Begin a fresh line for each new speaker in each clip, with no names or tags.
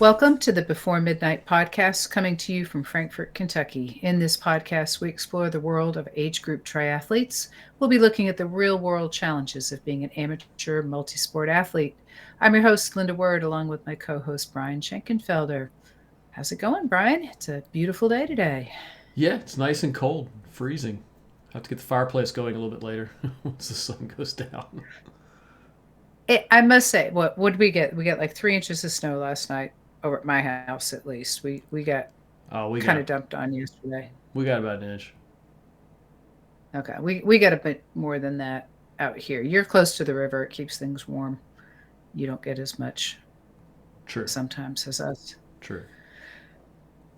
Welcome to the Before Midnight podcast, coming to you from Frankfort, Kentucky. In this podcast, we explore the world of age group triathletes. We'll be looking at the real world challenges of being an amateur multi sport athlete. I'm your host, Linda Word, along with my co host, Brian Schenkenfelder. How's it going, Brian? It's a beautiful day today.
Yeah, it's nice and cold, freezing. I have to get the fireplace going a little bit later once the sun goes down.
I must say, what did we get? We got like 3 inches of snow last night over at my house, at least. We got
Oh, we
kind of
got
dumped on yesterday.
we got about an inch.
Okay, we got a bit more than that out here. You're close to the river. It keeps things warm. You don't get as much
True,
sometimes as us.
true.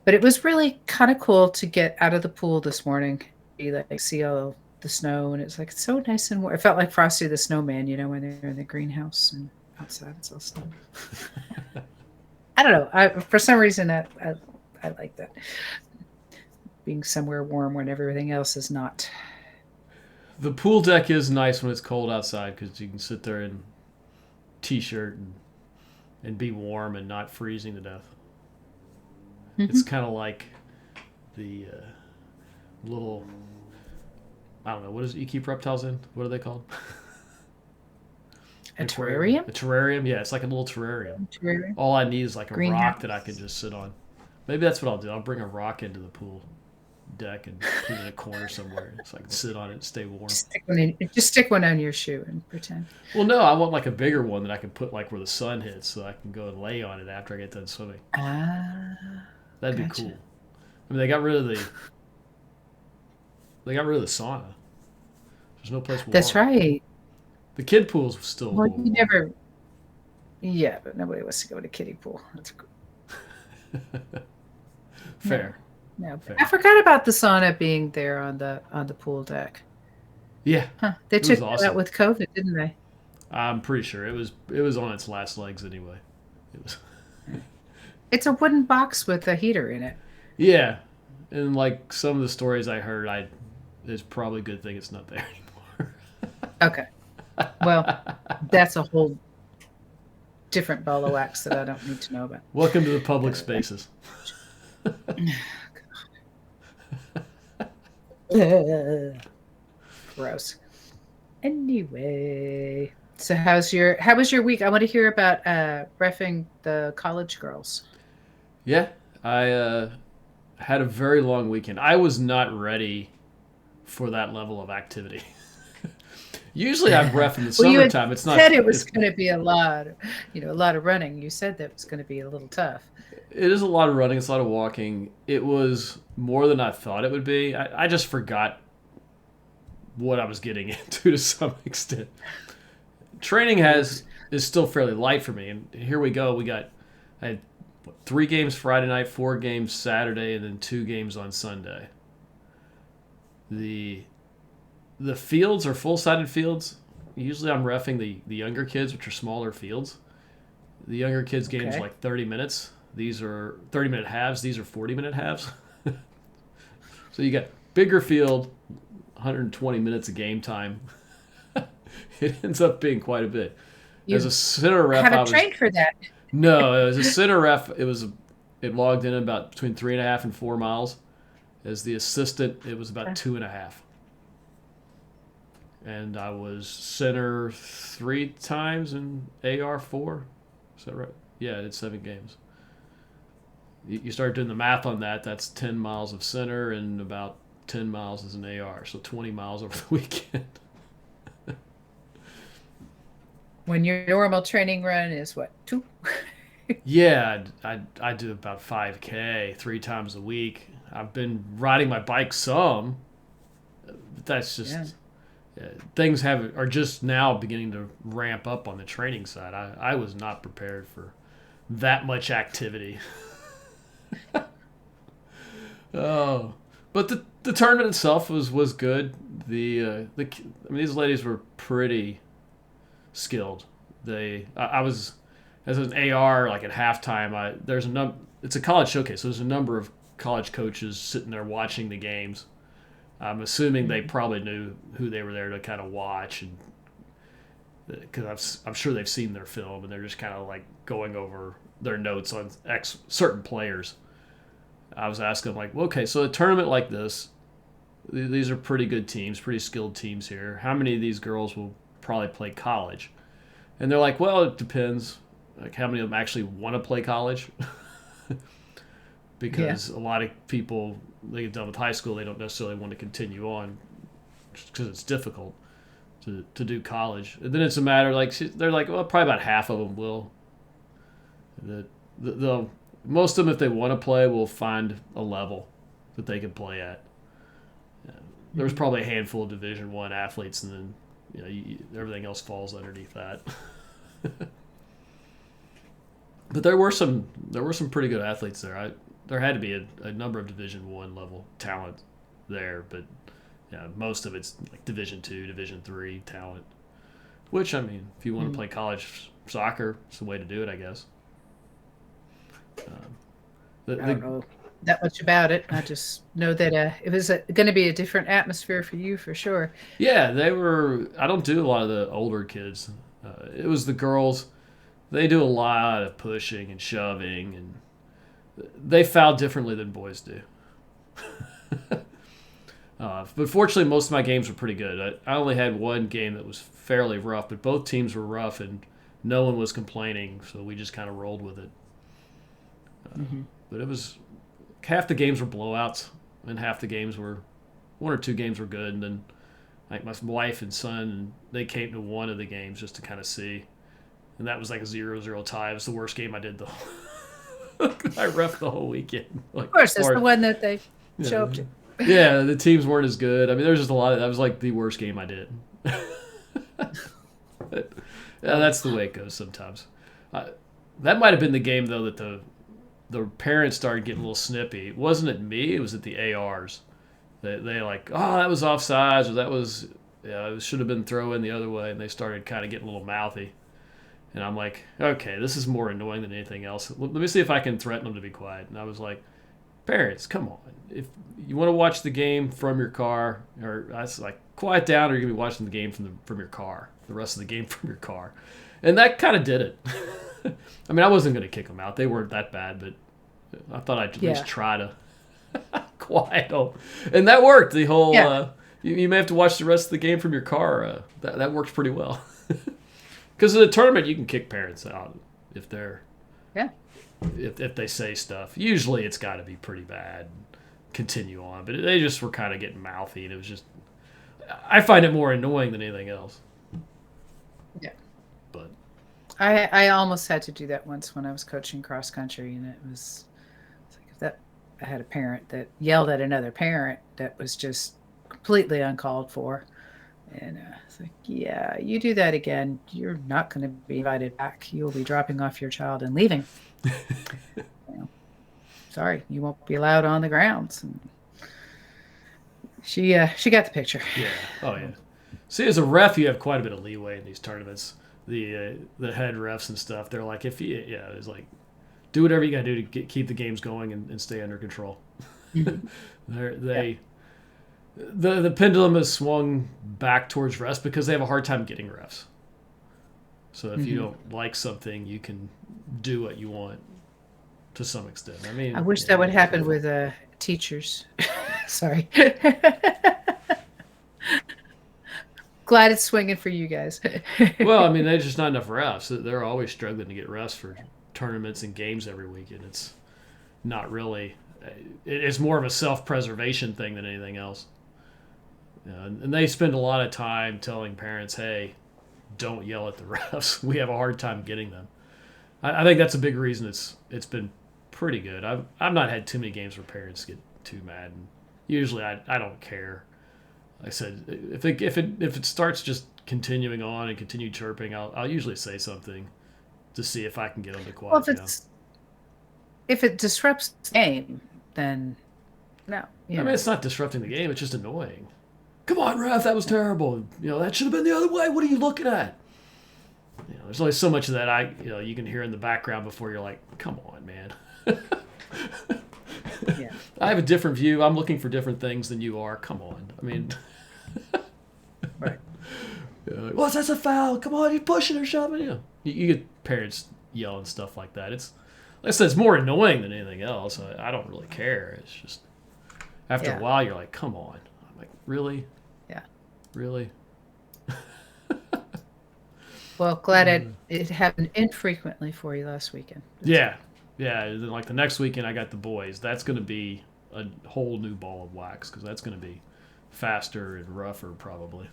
But it was really kind of cool to get out of the pool this morning. You like see all the snow, and it's like it's so nice and warm. It felt like Frosty the Snowman, when they're in the greenhouse and outside it's all snow. I don't know. For some reason, I like that. Being somewhere warm when everything else is not.
The pool deck is nice when it's cold outside because you can sit there in t-shirt and be warm and not freezing to death.
Mm-hmm.
It's kind of like the little, I don't know, what is it you keep reptiles in? What are they called?
A terrarium?
A terrarium? Yeah, it's like a little terrarium.
Terrarium?
All I need is like a
Greenhouse.
rock that I can just sit on. Maybe that's what I'll do. I'll bring a rock into the pool deck and put it in a corner somewhere so I can sit on it and stay warm.
Just stick one on your shoe and pretend.
Well, no, I want like a bigger one that I can put like where the sun hits so I can go and lay on it after I get done swimming.
Ah,
That'd
gotcha.
be cool. I mean, they got rid of the sauna. There's no place warm.
That's right.
The kid pool's still a
Well,
little
you
warm.
never. Yeah, but nobody wants to go to kiddie pool. That's cool.
Fair.
No,
Fair.
I forgot about the sauna being there on the pool deck.
Yeah,
Huh? They
it was
took that out
awesome.
with COVID, didn't they?
I'm pretty sure it was on its last legs anyway. It was.
It's a wooden box with a heater in it.
Yeah, and like some of the stories I heard, it's probably a good thing it's not there anymore.
Okay. Well, that's a whole different ball of wax that I don't need to know about.
Welcome to the public spaces.
Gross. Anyway, so how was your week? I want to hear about reffing the college girls.
Yeah, I had a very long weekend. I was not ready for that level of activity. Usually, I've ref in the
Well, you had
summertime. It's not.
said it was going to be a lot of running. You said that was going to be a little tough.
It is a lot of running. It's a lot of walking. It was more than I thought it would be. I just forgot what I was getting into to some extent. Training is still fairly light for me, and here we go. I had 3 games Friday night, 4 games Saturday, and then 2 games on Sunday. The fields are full-sided fields. Usually I'm reffing the younger kids, which are smaller fields. The younger kids' games are like 30 minutes. These are 30-minute halves. These are 40-minute halves. So you got bigger field, 120 minutes of game time. It ends up being quite a bit. As a center ref,
haven't trained for that.
No, as a center ref, it logged in about between 3.5 and 4 miles. As the assistant, it was about 2.5. And I was center 3 times and AR 4. Is that right? Yeah, I did 7 games. You start doing the math on that. That's 10 miles of center and about 10 miles as an AR. So 20 miles over the weekend.
When your normal training run is what, 2?
Yeah, I do about 5K 3 times a week. I've been riding my bike some, but that's just things are just now beginning to ramp up on the training side. I was not prepared for that much activity. Oh, but the tournament itself was good. I mean, these ladies were pretty skilled. I was as an AR like at halftime. It's a college showcase, so there's a number of college coaches sitting there watching the games. I'm assuming they probably knew who they were there to kind of watch, and because I'm sure they've seen their film and they're just kind of like going over their notes on certain players. I was asking them like, well, okay, so a tournament like this, these are pretty good teams, pretty skilled teams here. How many of these girls will probably play college? And they're like, well, it depends. Like, how many of them actually want to play college? Because a lot of people, they get done with high school, they don't necessarily want to continue on because it's difficult to do college. And then it's a matter, like, they're like, well, probably about half of them will. They'll, most of them, if they want to play, will find a level that they can play at. There's probably a handful of Division I athletes, and then everything else falls underneath that. But there were some pretty good athletes there. There had to be a number of Division I level talent there, but most of it's like Division II, Division III talent. Which, I mean, if you want to play college soccer, it's the way to do it, I guess.
I don't know that much about it. I just know that it was going to be a different atmosphere for you, for sure.
Yeah, they were. I don't do a lot of the older kids. It was the girls. They do a lot of pushing and shoving, and they foul differently than boys do. But fortunately, most of my games were pretty good. I only had one game that was fairly rough, but both teams were rough, and no one was complaining, so we just kind of rolled with it. But it was half the games were blowouts, and half the games were one or two games were good, and then like my wife and son, they came to one of the games just to kind of see, and that was like a 0-0 tie. It was the worst game I did though. I reffed the whole weekend. Like,
of course, that's the one that they show up to.
Yeah, the teams weren't as good. I mean, there's just a lot of that was like the worst game I did. But, yeah, that's the way it goes sometimes. That might have been the game though that the parents started getting a little snippy. It wasn't at me, it was at the ARs. They like, oh, that was offsides, or that was, it should have been throw in the other way, and they started kind of getting a little mouthy. And I'm like, okay, this is more annoying than anything else. Let me see if I can threaten them to be quiet. And I was like, parents, come on. If you want to watch the game from your car, or I was like, quiet down, or you're gonna be watching the game from your car, the rest of the game from your car. And that kind of did it. I mean, I wasn't gonna kick them out; they weren't that bad, but I thought I'd at least try to quiet them, and that worked. The whole you may have to watch the rest of the game from your car. That works pretty well. Because in a tournament, you can kick parents out if they're if they say stuff. Usually, it's got to be pretty bad. Continue on, but they just were kind of getting mouthy, and it was just. I find it more annoying than anything else.
Yeah,
but
I almost had to do that once when I was coaching cross country, and it was like that. I had a parent that yelled at another parent that was just completely uncalled for. And it's like, yeah, you do that again, you're not going to be invited back. You'll be dropping off your child and leaving. Sorry, you won't be allowed on the grounds. And she got the picture.
Yeah. Oh yeah. See, as a ref, you have quite a bit of leeway in these tournaments. The head refs and stuff, they're like, it's like, do whatever you got to do to keep the games going and stay under control. The pendulum has swung back towards refs because they have a hard time getting refs. So if you don't like something, you can do what you want to some extent. I mean,
I wish that would happen with teachers. Sorry. Glad it's swinging for you guys.
Well, I mean, there's just not enough refs. They're always struggling to get refs for tournaments and games every weekend. It's not really. It's more of a self-preservation thing than anything else. And they spend a lot of time telling parents, hey, don't yell at the refs. We have a hard time getting them. I think that's a big reason it's been pretty good. I've not had too many games where parents get too mad. And usually I don't care. Like I said, if it starts just continuing on and continue chirping, I'll usually say something to see if I can get them to quiet down.
If it disrupts the game, then no.
I mean, it's not disrupting the game. It's just annoying. Come on, ref, that was terrible. That should have been the other way. What are you looking at? There's only so much of that you can hear in the background before you're like, come on, man.
Yeah.
I have a different view. I'm looking for different things than you are. Come on. I mean,
right.
Like, well, that's a foul. Come on, he's pushing or shoving. You get parents yelling stuff like that. It's like I said, it's more annoying than anything else. I don't really care. It's just after a
Yeah.
while, you're like, come on. I'm like, really,
Yeah.
really.
Well, glad it happened infrequently for you last weekend. That's
Yeah, yeah. And then like the next weekend, I got the boys. That's going to be a whole new ball of wax because that's going to be faster and rougher probably.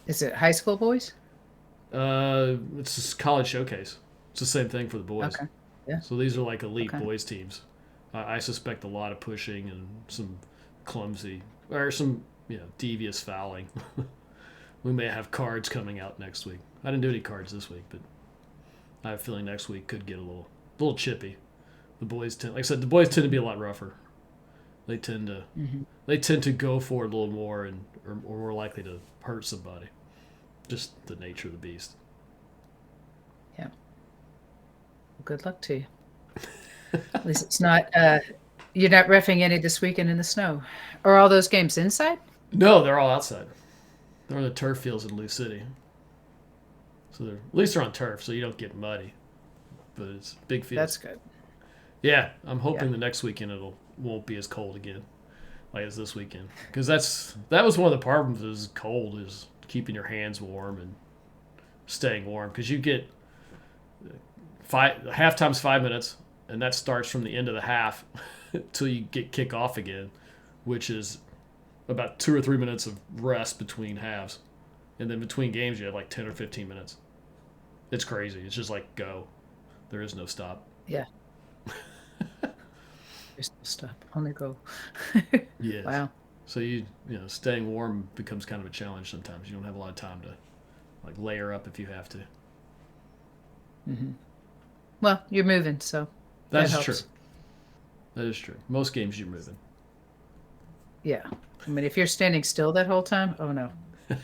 Is it high school boys?
It's a college showcase. It's the same thing for the boys.
Okay. Yeah.
So these are like elite
Okay.
boys teams. I suspect a lot of pushing and some clumsy or some devious fouling. We may have cards coming out next week. I didn't do any cards this week, but I have a feeling next week could get a little chippy. The boys tend, like I said, the boys tend to be a lot rougher. They tend to
Hmm.
they tend to go for it a little more and are more likely to hurt somebody. Just the nature of the beast.
Yeah. Well, good luck to you. At least it's not. You're not reffing any this weekend in the snow. Are all those games inside?
No, they're all outside. They're on the turf fields in Lou City. So at least they're on turf, so you don't get muddy. But it's big
That's
fields.
good.
Yeah, I'm hoping
Yeah.
the next weekend won't be as cold again, like it's this weekend. Because that was one of the problems. Is cold is keeping your hands warm and staying warm. Because you get halftime's 5 minutes, and that starts from the end of the half till you get kick off again, which is about 2 or 3 minutes of rest between halves, and then between games you have like 10 or 15 minutes. It's crazy. It's just like go. There is no stop.
Yeah. There's no stop. Only go.
Yes.
Wow.
So staying warm becomes kind of a challenge sometimes. You don't have a lot of time to like layer up if you have to.
Hmm. Well, you're moving, so that
That's true.
helps.
That is true. Most games you're moving.
Yeah. I mean, if you're standing still that whole time, oh no. No.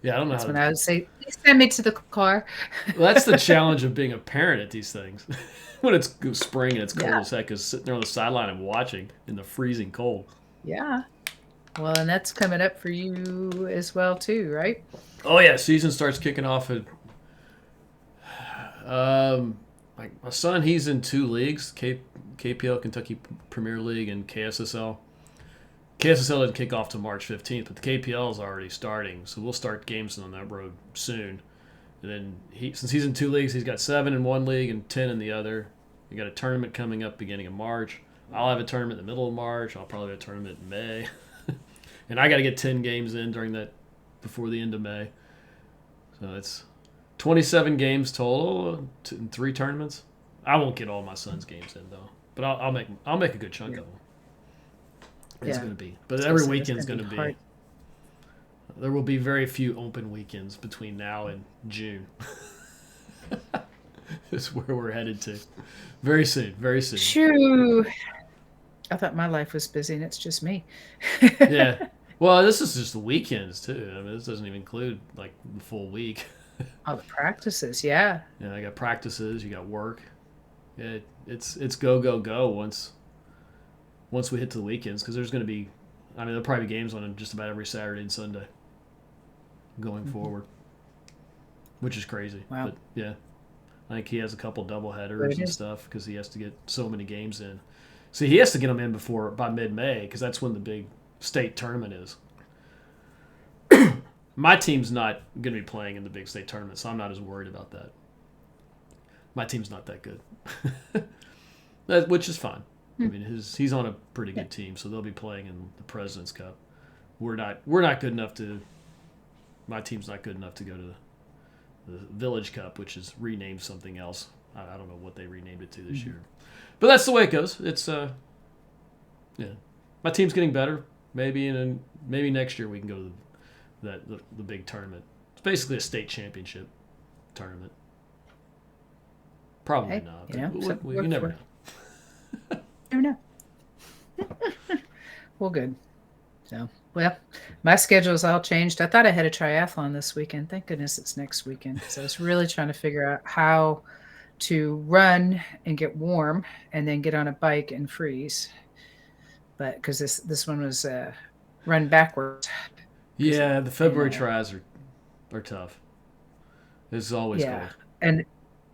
Yeah, I don't know how
That's
to.
when I would say, please send me to the car.
Well, that's the challenge of being a parent at these things. When it's spring and it's cold
Yeah.
as heck, is sitting there on the sideline and watching in the freezing cold.
Yeah. Well, and that's coming up for you as well too, right?
Oh yeah, season starts kicking off at like my son. He's in two leagues: KPL, Kentucky Premier League, and KSSL. KSSL didn't kick off to March 15th, but the KPL is already starting, so we'll start games on that road soon. And then since he's in two leagues, he's got 7 in one league and 10 in the other. We got a tournament coming up beginning of March. I'll have a tournament in the middle of March. I'll probably have a tournament in May, and I got to get 10 games in during that before the end of May. So it's 27 games total in 3 tournaments. I won't get all my son's games in though, but I'll make a good chunk
Yeah.
of them. It's
Yeah.
going to be, but
So
every
that's
weekend's
gonna
going to
be
be.
hard.
There will be very few open weekends between now and June. Is where we're headed to. Very soon, very soon.
Shoo. I thought my life was busy and it's just me.
Yeah. Well, this is just the weekends too. I mean, this doesn't even include like the full week.
All the practices, yeah.
I got practices. You got work. Yeah, it's go go go once we hit to the weekends because there's going to be. I mean, there'll probably be games on just about every Saturday and Sunday going
Mhm.
forward, which is crazy.
Wow.
But yeah, I think he has a couple double
But
headers
it
and
is.
stuff because he has to get so many games in. See, he has to get them in by mid-May because that's when the big state tournament is. My team's not going to be playing in the big state tournament, so I'm not as worried about that. My team's not that good, which is fine. I
Hmm.
mean, he's on a pretty
Yeah.
good team, so they'll be playing in the President's Cup. We're not good enough to. My team's not good enough to go to the Village Cup, which is renamed something else. I don't know what they renamed it to this
Mhm.
year, but that's the way it goes. It's yeah, my team's getting better. Maybe next year we can go to the big tournament. It's basically a state championship tournament. Probably
Hey,
not,
you
but
know, something to
you
work
never
for.
know.
Never know. Well, good. So, well, my schedule's all changed. I thought I had a triathlon this weekend. Thank goodness it's next weekend because I was really trying to figure out how to run and get warm and then get on a bike and freeze. But because this one was run backwards.
Yeah, the
in
February tries are tough. It's always
yeah,
cold.
and the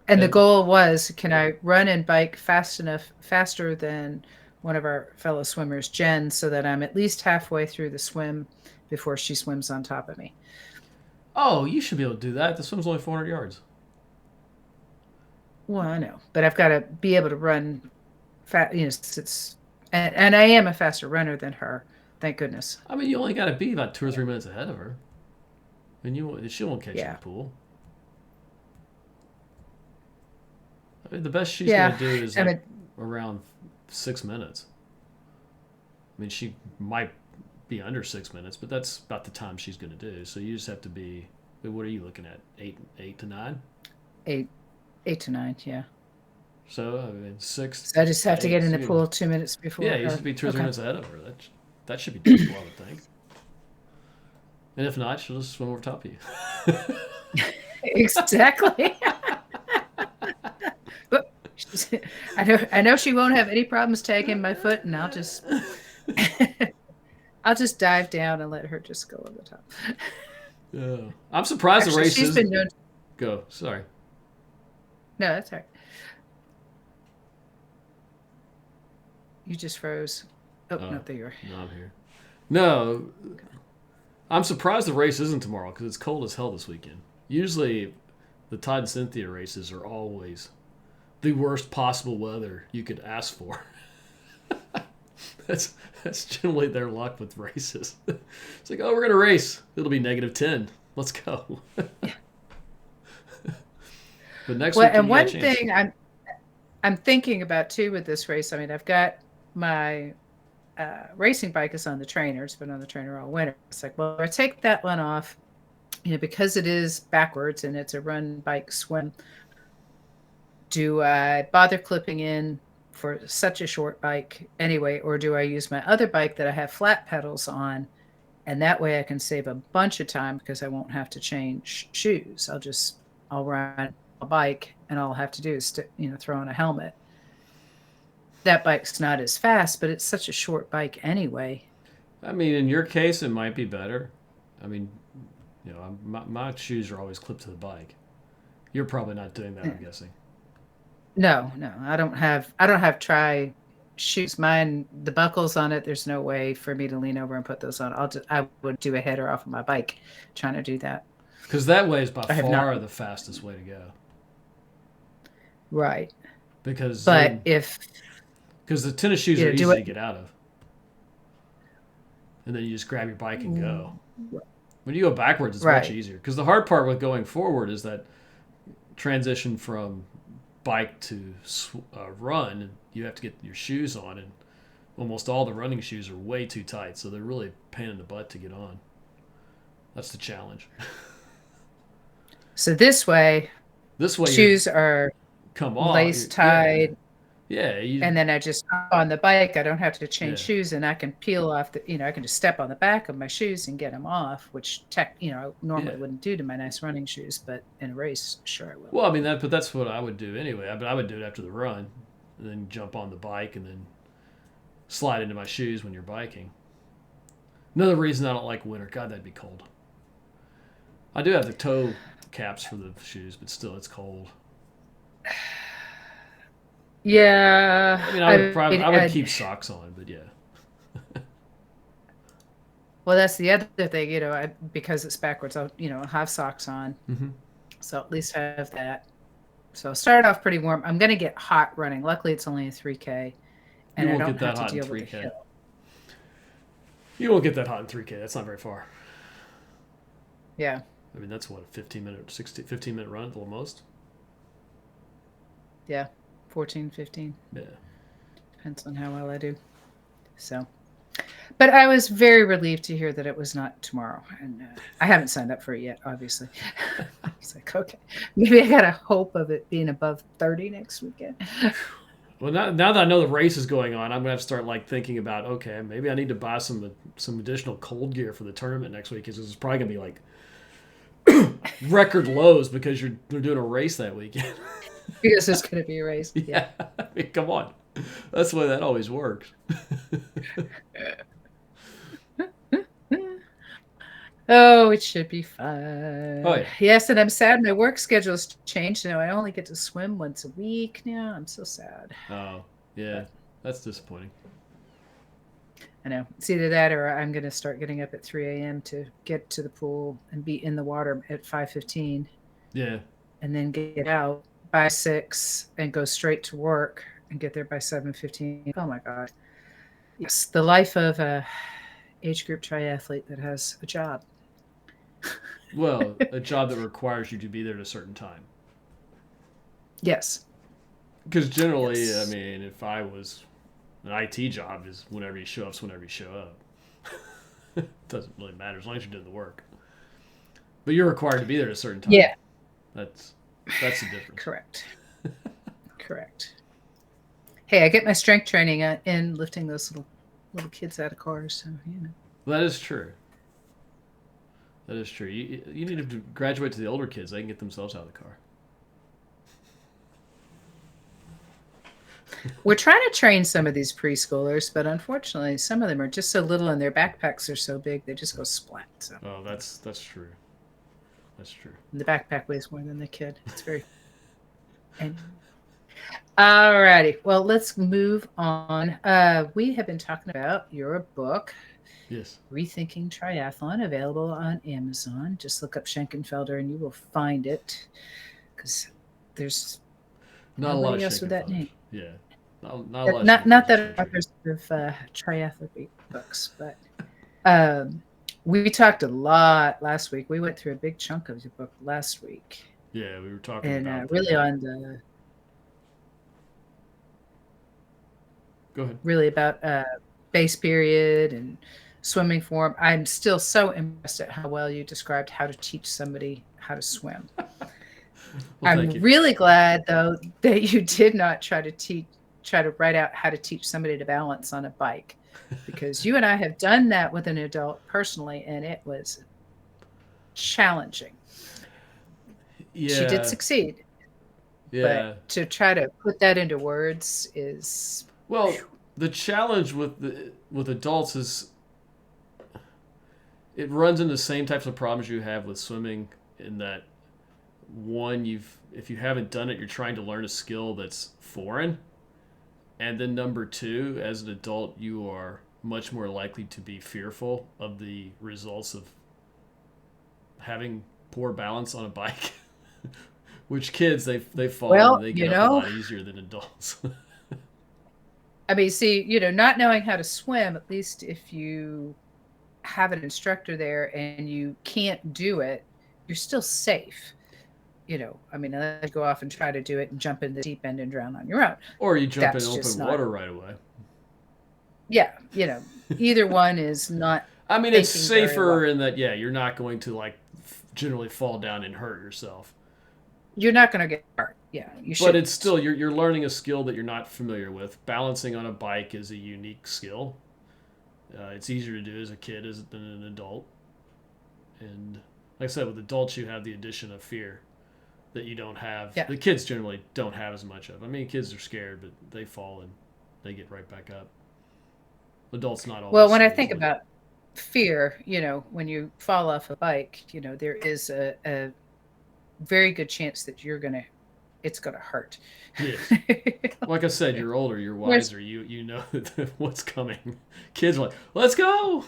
And
goal was, can I run and bike faster than one of our fellow swimmers, Jen, so that I'm at least halfway through the swim before she swims on top of me.
oh, you should be able to do that. The swim's only 400 yards.
Well, I know, but I've got to be able to run fast. It's and I am a faster runner than her. Thank goodness.
I mean, you only got to be about 2 or 3 minutes ahead of her, and she won't catch you in
Yeah,
the pool. I mean, the best she's gonna
yeah.
do is
I
like
mean,
around 6 minutes. I mean, she might be under 6 minutes, but that's about the time she's gonna do. So you just have to be. What are you looking at? Eight to nine.
eight, 8 to 9. Yeah.
So I mean, six
So I just have
to
to get
eight.
in
So
the pool 2 minutes before
yeah, you should
her.
be 2 or 3 minutes
Okay.
ahead of her. That should be doable, I would think. And if not, she'll just swim over top of you.
Exactly. But I know she won't have any problems tagging my foot, and I'll just dive down and let her just go over the top.
Yeah. I'm surprised the
Actually,
race
she's been
isn't.
known.
Go. Sorry.
No, that's all right. You just froze. Oh
Oh,
no, there you are.
no, I'm here. No, I'm surprised the race isn't tomorrow because it's cold as hell this weekend. Usually, the Todd and Cynthia races are always the worst possible weather you could ask for. that's that's generally their luck with races. It's like, oh, we're gonna race. It'll be -10. Let's go. But next
Well,
weekend
and
you got a
one
chance.
thing I'm thinking about too with this race. I mean, I've got my racing bike is on the trainer. It's been on the trainer all winter. It's like, well, I take that one off, because it is backwards and it's a run, bike, swim. Do I bother clipping in for such a short bike anyway, or do I use my other bike that I have flat pedals on? And that way I can save a bunch of time because I won't have to change shoes. I'll run a bike and all I'll have to do is throw on a helmet. That bike's not as fast, but it's such a short bike anyway.
I mean, in your case, it might be better. I mean, my shoes are always clipped to the bike. You're probably not doing that, I'm guessing.
No, I don't have tri shoes. Mine, the buckles on it, there's no way for me to lean over and put those on. I would do a header off of my bike trying to do that.
Because that way is by
I have not.
far the fastest way to go.
Right.
Because
But if
the tennis shoes are
do
easy
it
to get out of, and then you just grab your bike and go. When you go backwards, it's much
right.
easier. Because the hard part with going forward is that transition from bike to run. You have to get your shoes on, and almost all the running shoes are way too tight, so they're really a pain in the butt to get on. That's the challenge.
So this way,
This way, you
shoes are
come off.
lace
Yeah,
tied,
yeah,
and then I just hop on the bike. I don't have to
yeah.
change shoes, and I can peel off I can just step on the back of my shoes and get them off, which I normally
Yeah.
wouldn't do to my nice running shoes, but in a race, sure I will.
Well, I mean but that's what I would do anyway. But I would do it after the run, and then jump on the bike, and then slide into my shoes when you're biking. Another reason I don't like winter. God, that'd be cold. I do have the toe caps for the shoes, but still, it's cold.
Yeah,
I mean, I would keep socks on, but yeah.
well, that's the other thing, because it's backwards, I'll have socks on.
Mm-hmm.
So at least I have that. So I'll start off pretty warm. I'm going to get hot running. Luckily, it's only a 3K,
You
and I
won't
don't
get
have
that
to
hot in
deal with the
3K.
hill.
You won't get that hot in 3K. That's not very far.
Yeah.
I mean, that's what, a 15-minute run at the most?
Yeah. 14, 15.
Yeah.
Depends on how well I do. So, but I was very relieved to hear that it was not tomorrow. And I haven't signed up for it yet, obviously. I was like, okay, maybe I got a hope of it being above 30 next weekend.
Well, now that I know the race is going on, I'm gonna have to start thinking about, okay, maybe I need to buy some additional cold gear for the tournament next week, because it's probably gonna be like record lows because they're doing a race that weekend.
Because it's going to be a race.
Yeah, I mean, come on, that's the way that always works.
Oh, it should be
Oh
fun.
yeah.
Yes, and I'm sad my work schedule's changed. I only get to swim once a week now. I'm so sad.
Oh yeah.
But
That's disappointing.
I know it's either that or I'm going to start getting up at 3 a.m. to get to the pool and be in the water at 5:15,
Yeah.
and then get out by 6 and go straight to work and get there by 7:15. Oh my God. Yes, the life of a age group triathlete that has a job.
Well, a job that requires you to be there at a certain time.
Yes.
Because generally, I
Yes.
mean, if I was an IT job, is whenever you show up's whenever you show up. It doesn't really matter as long as you're doing the work. But you're required to be there at a certain time.
Yeah,
That's that's the difference.
correct. Correct. Hey, I get my strength training in lifting those little kids out of cars. So
That is true. That is true. You need to graduate to the older kids. They can get themselves out of the car.
we're trying to train some of these preschoolers, but unfortunately, some of them are just so little, and their backpacks are so big they just go splat. So
Oh, that's true. That's true.
the backpack weighs more than the kid. It's very. And alrighty, well, let's move on. We have been talking about your book,
Yes.
Rethinking Triathlon, available on Amazon. Just look up Schenkenfelder and you will find it, because there's
Not a lot of
nobody else with that
Schenkenfelders.
name.
Yeah. Not a lot of
Not
Schenkenfelders
that
for sure.
authors of triathlete books, but um, we talked a lot last week. We went through a big chunk of your book last week,
Yeah, we were talking
and
about
really
the.
on the
Go ahead.
really about base period and swimming form. I'm still so impressed at how well you described how to teach somebody how to swim.
Well, thank
I'm
you.
really glad though that you did not try to write out how to teach somebody to balance on a bike, because you and I have done that with an adult personally, and it was challenging. She did
Yeah.
succeed, but
Yeah.
to try to put that into words is
Well, the challenge with adults is it runs into the same types of problems you have with swimming in that one you've if you haven't done it you're trying to learn a skill that's foreign, and then number two, as an adult you are much more likely to be fearful of the results of having poor balance on a bike. Which kids they fall
well,
and they get up a lot easier than adults.
I mean, see, not knowing how to swim, at least if you have an instructor there and you can't do it, you're still safe. I mean, unless you go off and try to do it and jump in the deep end and drown on your own.
Or you jump in
That's just
open
not,
water right away.
yeah, either one is not
I mean, it's
thinking very
safer
well.
in that, yeah, you're not going to like generally fall down and hurt yourself.
You're not going to get hurt. Yeah, you
But it's
shouldn't.
still you're learning a skill that you're not familiar with. Balancing on a bike is a unique skill. It's easier to do as a kid as than an adult. And like I said, with adults you have the addition of fear that you don't have.
Yeah.
The kids generally don't have as much of. I mean, kids are scared, but they fall and they get right back up. Adults not
Well,
always
when
so
I think
easily.
about fear, when you fall off a bike, there is a very good chance that it's going to hurt.
Yes. Like I said, you're older, you're
Whereas,
wiser, you know what's coming. Kids are like, let's go.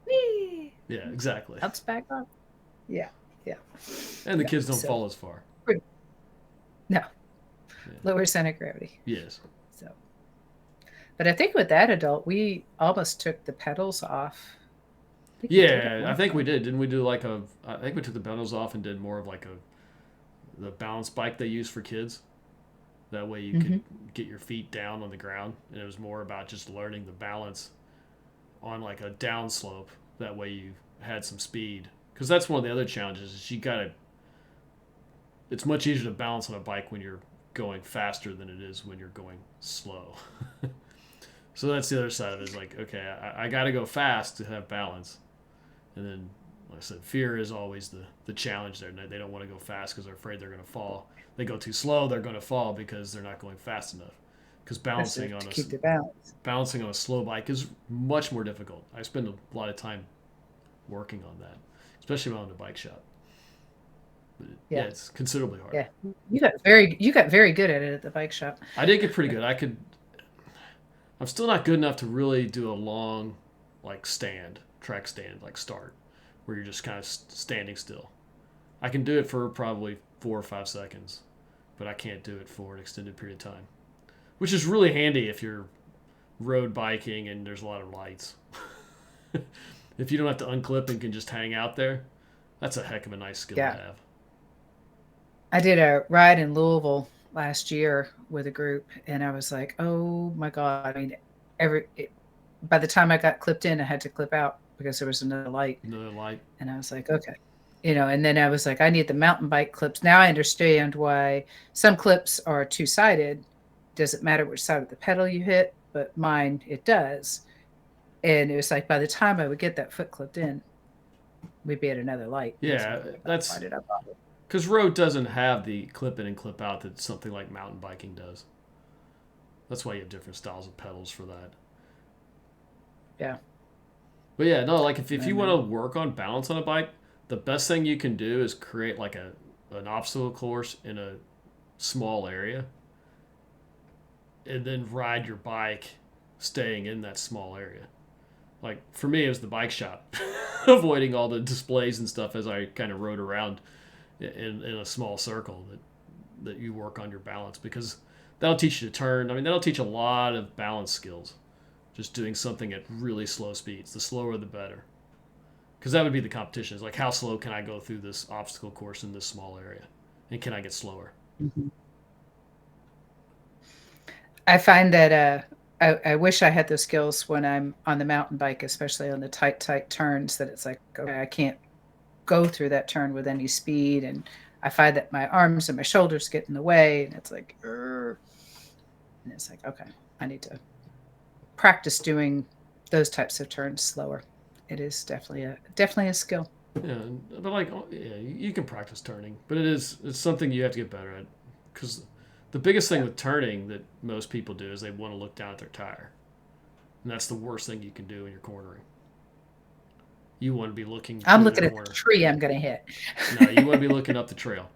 whee,
Yeah, exactly.
bounce back up. Yeah, yeah.
And the
No,
kids don't
so
fall as far.
no,
Yeah.
lower center of gravity.
Yes.
So, but I think with that adult, we almost took the pedals off. I think we did at
Yeah, I
one
think we
point.
did. Didn't we do like a? I think we took the pedals off and did more of like the balance bike they use for kids. That way you could
Mm-hmm.
get your feet down on the ground, and it was more about just learning the balance on like a downslope. That way you had some speed, because that's one of the other challenges. Is you gotta. It's much easier to balance on a bike when you're going faster than it is when you're going slow. So that's the other side of it. Is like, okay, I got to go fast to have balance, and then, like I said, fear is always the challenge there. They don't want to go fast because they're afraid they're going to fall. They go too slow, they're going to fall because they're not going fast enough. Because
That's to keep the balance.
balancing on a slow bike is much more difficult. I spend a lot of time working on that, especially when I'm in the bike shop. But yeah,
Yeah.
it's considerably harder.
Yeah. You got very good at it at the bike shop.
I did get pretty good. I'm still not good enough to really do a long, like track stand, like start, where you're just kind of standing still. I can do it for probably 4 or 5 seconds, but I can't do it for an extended period of time, which is really handy if you're road biking and there's a lot of lights. If you don't have to unclip and can just hang out there, that's a heck of a nice skill to
Yeah.
have.
I did a ride in Louisville last year with a group, and I was like, "Oh my god!" I mean, by the time I got clipped in, I had to clip out because there was another light,
Another light.
and I was like, "Okay." And then I was like, I need the mountain bike clips. Now I understand why some clips are two-sided. Doesn't matter which side of the pedal you hit, but mine, it does. And it was like by the time I would get that foot clipped in, we'd be at another light. And I was like,
Yeah,
oh my God, why
that's
did I bother?
because road doesn't have the clip in and clip out that something like mountain biking does. That's why you have different styles of pedals for that.
Yeah.
But yeah, no, like if you
And
want to work on balance on a bike, the best thing you can do is create like an obstacle course in a small area and then ride your bike staying in that small area. Like for me, it was the bike shop, avoiding all the displays and stuff as I kind of rode around in a small circle that you work on your balance because that'll teach you to turn. I mean, that'll teach a lot of balance skills. Just doing something at really slow speeds. The slower, the better. Because that would be the competition. Is like how slow can I go through this obstacle course in this small area, and can I get slower?
Mhm. I find that I wish I had the skills when I'm on the mountain bike, especially on the tight turns, that it's like, okay, I can't go through that turn with any speed. And I find that my arms and my shoulders get in the way. And it's like, and it's like, okay, I need to practice doing those types of turns slower. It is definitely a skill.
Yeah, but like yeah, you can practice turning, but it's something you have to get better at. Because the biggest thing
Yeah.
with turning that most people do is they want to look down at their tire, and that's the worst thing you can do when you're cornering. You want to be looking
I'm
through the
looking at the
corner.
tree I'm going to hit.
No, you want to be looking up the trail.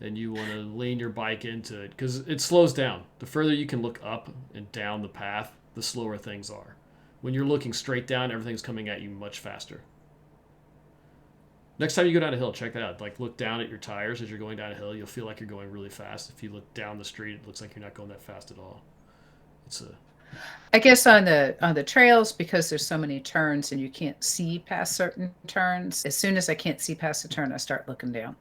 And you want to lean your bike into it because it slows down. The further you can look up and down the path, the slower things are. When you're looking straight down, everything's coming at you much faster. Next time you go down a hill, check that out. Like look down at your tires as you're going down a hill. You'll feel like you're going really fast. If you look down the street, it looks like you're not going that fast at all. It's a
I guess on the trails, because there's so many turns and you can't see past certain turns. As soon as I can't see past the turn, I start looking down,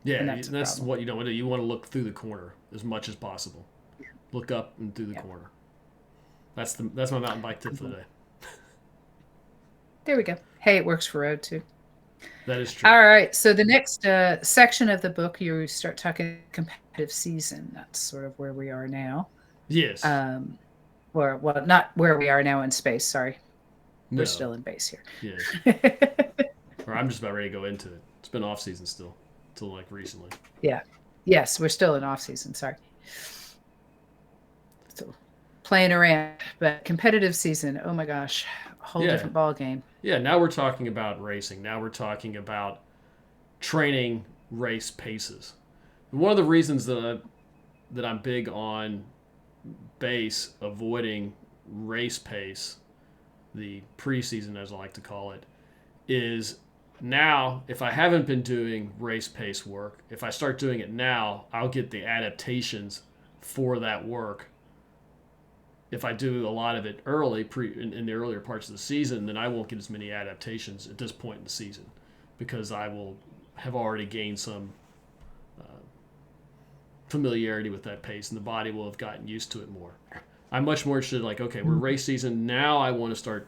yeah.
and that's a
That's
problem.
what you don't want to do. You want to look through the corner as much as possible. Look up and through the
Yeah.
corner. That's my mountain bike tip for the
Mhm.
day.
There we go. Hey, it works for road too.
That is true.
All right. So the next section of the book, you start talking competitive season. That's sort of where we are now.
Yes.
Um, or well, not where we are now in space. Sorry, we're
No.
still in base here.
Yes. Or I'm just about ready to go into it. It's been off season still, till like recently.
Yeah. Yes, we're still in off season. Sorry. So playing around, but competitive season. Oh my gosh, a whole
Yeah,
different ball game.
yeah. Now we're talking about racing. Now we're talking about training race paces. One of the reasons that I'm big on base avoiding race pace, the preseason as I like to call it, is now if I haven't been doing race pace work, if I start doing it now, I'll get the adaptations for that work. If I do a lot of it early, in the earlier parts of the season, then I won't get as many adaptations at this point in the season because I will have already gained some uh, familiarity with that pace, and the body will have gotten used to it more. I'm much more interested, like, okay, we're race season now. I want to start.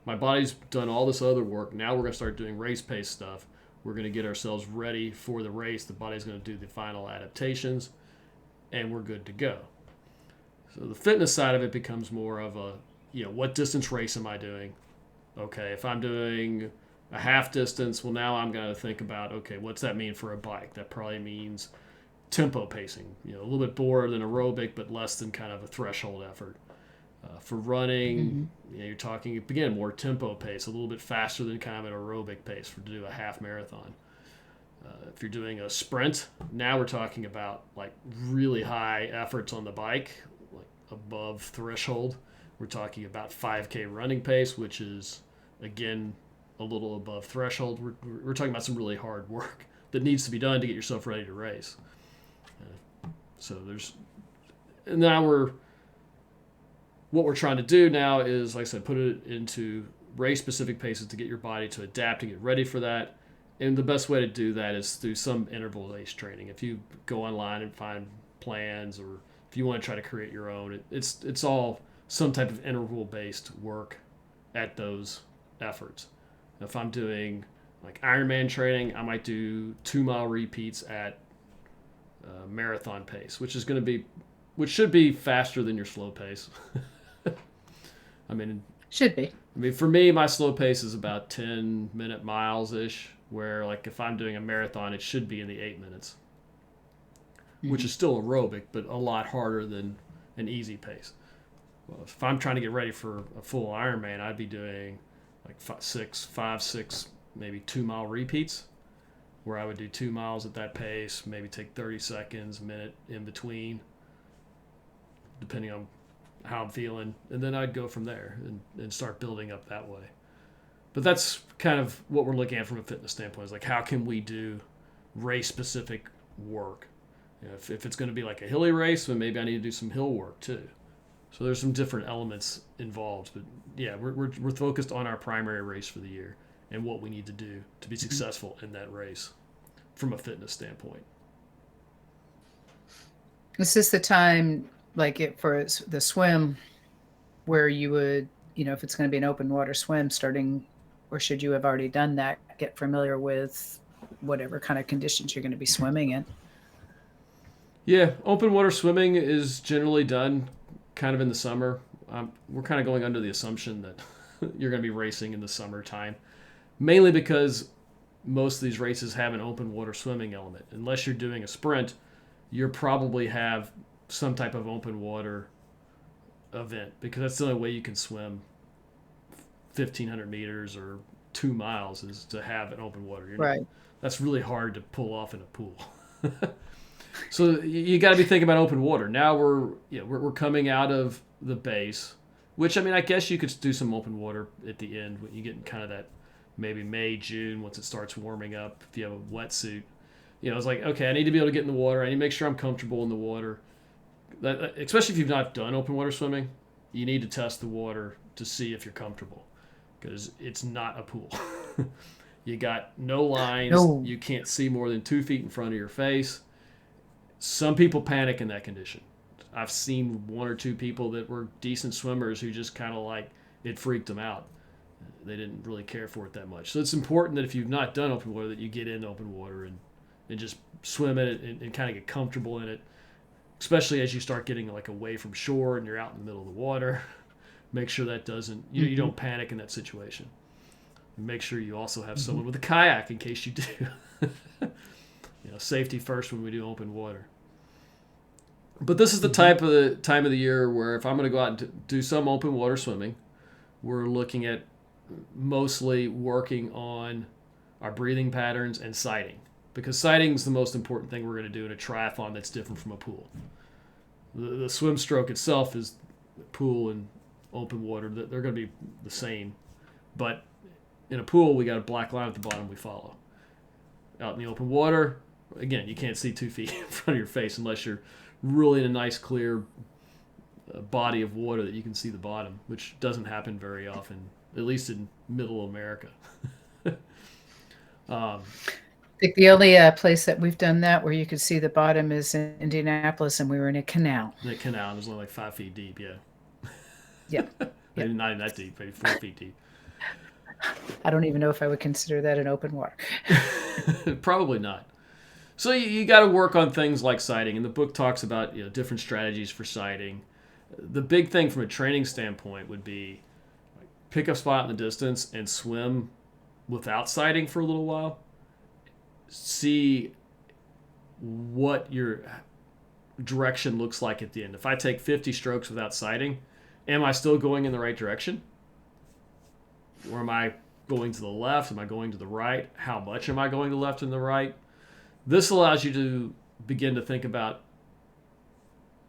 My body's done all this other work. Now we're going to start doing race pace stuff. We're going to get ourselves ready for the race. The body's going to do the final adaptations, and we're good to go. So the fitness side of it becomes more of a, what distance race am I doing? Okay, if I'm doing a half distance, well, now I'm going to think about, okay, what's that mean for a bike? That probably means tempo pacing, a little bit more than aerobic, but less than kind of a threshold effort. For running,
Mm-hmm.
you're talking, again, more tempo pace, a little bit faster than kind of an aerobic pace to do a half marathon. If you're doing a sprint, now we're talking about like really high efforts on the bike, like above threshold. We're talking about 5K running pace, which is, again, a little above threshold. We're talking about some really hard work that needs to be done to get yourself ready to race. So there's, and now what we're trying to do now is, like I said, put it into race specific paces to get your body to adapt and get ready for that. And the best way to do that is through some interval race training. If you go online and find plans, or if you want to try to create your own, it's all some type of interval based work at those efforts. If I'm doing like Ironman training, I might do 2 mile repeats at marathon pace, which should be faster than your slow pace. I mean,
Should be.
for me, my slow pace is about 10-minute miles ish. Where like if I'm doing a marathon, it should be in the 8 minutes, which
Mm-hmm.
is still aerobic, but a lot harder than an easy pace. Well, if I'm trying to get ready for a full Ironman, I'd be doing like five, six, maybe 2 mile repeats, where I would do 2 miles at that pace, maybe take 30 seconds, a minute in between, depending on how I'm feeling, and then I'd go from there and start building up that way. But that's kind of what we're looking at from a fitness standpoint, is like how can we do race specific work. If it's going to be like a hilly race, then maybe I need to do some hill work too. So there's some different elements involved, but yeah, we're focused on our primary race for the year and what we need to do to be
Mm-hmm.
successful in that race from a fitness standpoint.
Is this the time, like it for the swim, where you would, if it's going to be an open water swim starting, or should you have already done that, get familiar with whatever kind of conditions you're going to be swimming in?
Yeah, open water swimming is generally done kind of in the summer. We're kind of going under the assumption that you're going to be racing in the summertime, mainly because most of these races have an open water swimming element. Unless you're doing a sprint, you probably have some type of open water event, because that's the only way you can swim 1,500 meters or 2 miles is to have an open water.
Right.
That's really hard to pull off in a pool. So you got to be thinking about open water. Now we're coming out of the base, which I mean I guess you could do some open water at the end when you get in kind of that maybe May June, once it starts warming up. If you have a wetsuit, it's like, okay, I need to be able to get in the water. I need to make sure I'm comfortable in the water. Especially if you've not done open water swimming, you need to test the water to see if you're comfortable, because it's not a pool. You got no lines.
No.
You can't see more than 2 feet in front of your face. Some people panic in that condition. I've seen one or two people that were decent swimmers who just kind of like it freaked them out. They didn't really care for it that much. So it's important that if you've not done open water, that you get in open water and just swim in it and kind of get comfortable in it, especially as you start getting like away from shore and you're out in the middle of the water. Make sure that doesn't, you
Mm-hmm.
don't panic in that situation. Make sure you also have
Mm-hmm.
someone with a kayak in case you do. Safety first when we do open water. But this is the
Mm-hmm.
type of the time of the year where if I'm going to go out and do some open water swimming, we're looking at mostly working on our breathing patterns and sighting, because sighting is the most important thing we're going to do in a triathlon that's different from a pool. The swim stroke itself is pool and open water; they're going to be the same, but in a pool we got a black line at the bottom we follow. Out in the open water, again, you can't see 2 feet in front of your face unless you're really in a nice clear body of water that you can see the bottom, which doesn't happen very often, at least in middle America. um,
I think the only place that we've done that where you could see the bottom is in Indianapolis, and we were in a canal.
the canal is only like 5 feet deep, yeah.
Yep.
Maybe
Yep.
not even that deep, maybe 4 feet deep.
I don't even know if I would consider that an open water.
Probably not. So you got to work on things like sighting, and the book talks about different strategies for sighting. The big thing from a training standpoint would be pick a spot in the distance and swim without sighting for a little while. See what your direction looks like at the end. If I take 50 strokes without sighting, Am I still going in the right direction? Or am I going to the left? Am I going to the right? How much am I going to the left and the right? This allows you to begin to think about,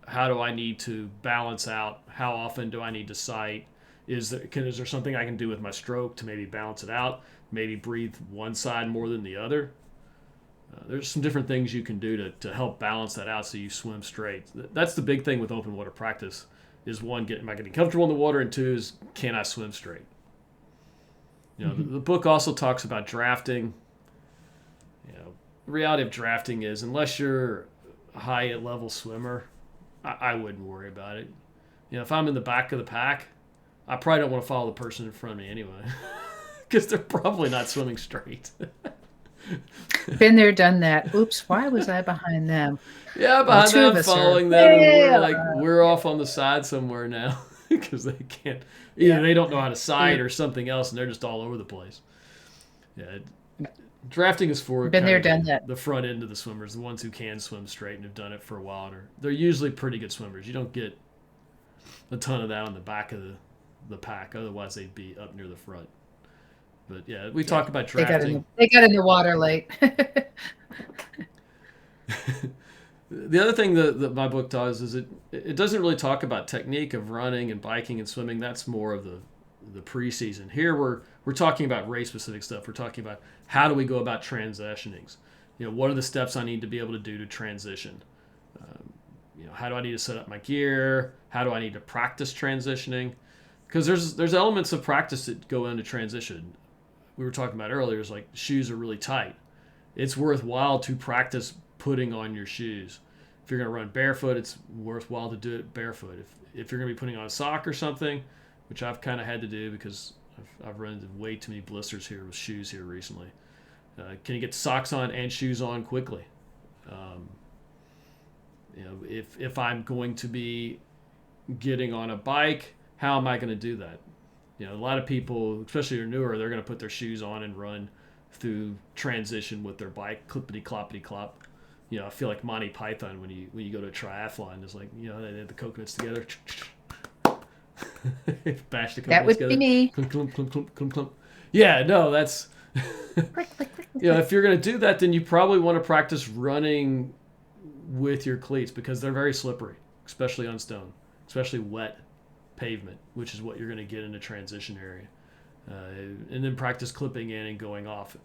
how do I need to balance out? How often do I need to sight? Is there something I can do with my stroke to maybe balance it out? Maybe breathe one side more than the other? There's some different things you can do to help balance that out so you swim straight. That's the big thing with open water practice is one, am I getting comfortable in the water? And two is, can I swim straight? The book also talks about drafting. The reality of drafting is, unless you're a high level swimmer, I wouldn't worry about it. If I'm in the back of the pack, I probably don't want to follow the person in front of me anyway, because they're probably not swimming straight.
Been there, done that. Oops, why was I behind them?
Yeah, behind them, following them, and we're off on the side somewhere now because they can't. Either they don't know how to sight or something else, and they're just all over the place. Yeah, drafting is for
been there, done that.
The front end of the swimmers, the ones who can swim straight and have done it for a while. They're usually pretty good swimmers. You don't get a ton of that on the back of the pack, otherwise they'd be up near the front. But yeah, we talk about drafting.
They got in the water late.
The other thing that my book does is it doesn't really talk about technique of running and biking and swimming. That's more of the preseason. Here we're talking about race specific stuff. We're talking about, how do we go about transitionings? What are the steps I need to be able to do to transition? How do I need to set up my gear? How do I need to practice transitioning? Because there's elements of practice that go into transition. We were talking about earlier, is like, shoes are really tight. It's worthwhile to practice putting on your shoes. If you're going to run barefoot, it's worthwhile to do it barefoot. If you're going to be putting on a sock or something, which I've kind of had to do because I've run into way too many blisters here with shoes here recently. Can you get socks on and shoes on quickly? If I'm going to be getting on a bike, how am I going to do that? A lot of people, especially who are newer, they're going to put their shoes on and run through transition with their bike, clippity cloppity clop. I feel like Monty Python when you go to a triathlon. It's like, they have the coconuts together. Bash the coconuts
that would
together.
Be me.
Clump, clump, clump, clump, clump, clump. Yeah, no, that's if you're going to do that, then you probably want to practice running with your cleats, because they're very slippery, especially on stone, especially wet pavement, which is what you're going to get in a transition area. And then practice clipping in and going off.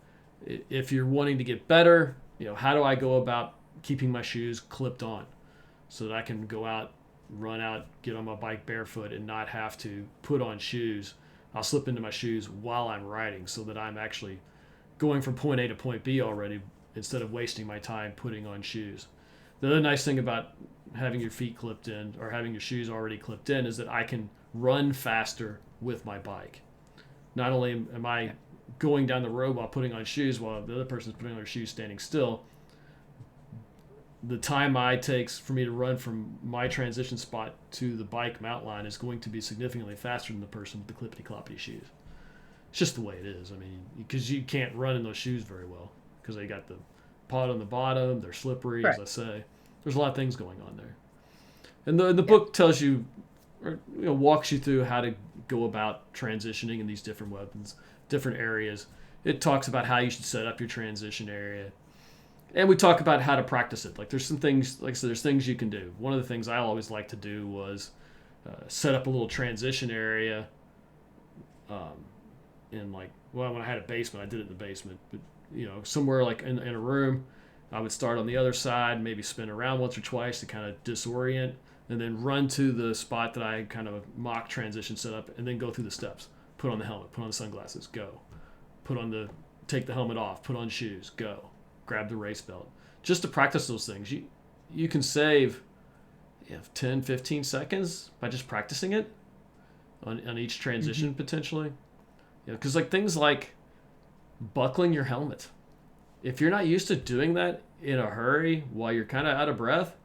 If you're wanting to get better, how do I go about keeping my shoes clipped on so that I can go out, run out, get on my bike barefoot and not have to put on shoes? I'll slip into my shoes while I'm riding so that I'm actually going from point A to point B already, instead of wasting my time putting on shoes. The other nice thing about having your feet clipped in or having your shoes already clipped in is that I can run faster with my bike. Not only am I going down the road while putting on shoes while the other person's putting on their shoes standing still, the time it takes for me to run from my transition spot to the bike mount line is going to be significantly faster than the person with the clippity-cloppity shoes. It's just the way it is. I mean, because you can't run in those shoes very well because they got the pod on the bottom, they're slippery, right. As I say. There's a lot of things going on there. And the book tells you, or walks you through how to go about transitioning in these different weapons, different areas. It talks about how you should set up your transition area. And we talk about how to practice it. Like, there's some things, like I said, there's things you can do. One of the things I always like to do was set up a little transition area in, like, well, when I had a basement, I did it in the basement. But, somewhere like in a room, I would start on the other side, maybe spin around once or twice to kind of disorient, and then run to the spot that I had kind of a mock transition set up, and then go through the steps. Put on the helmet, put on the sunglasses, go. Take the helmet off, put on shoes, go. Grab the race belt. Just to practice those things. You can save 10, 15 seconds by just practicing it on each transition, potentially. Because things like buckling your helmet. If you're not used to doing that in a hurry while you're kind of out of breath,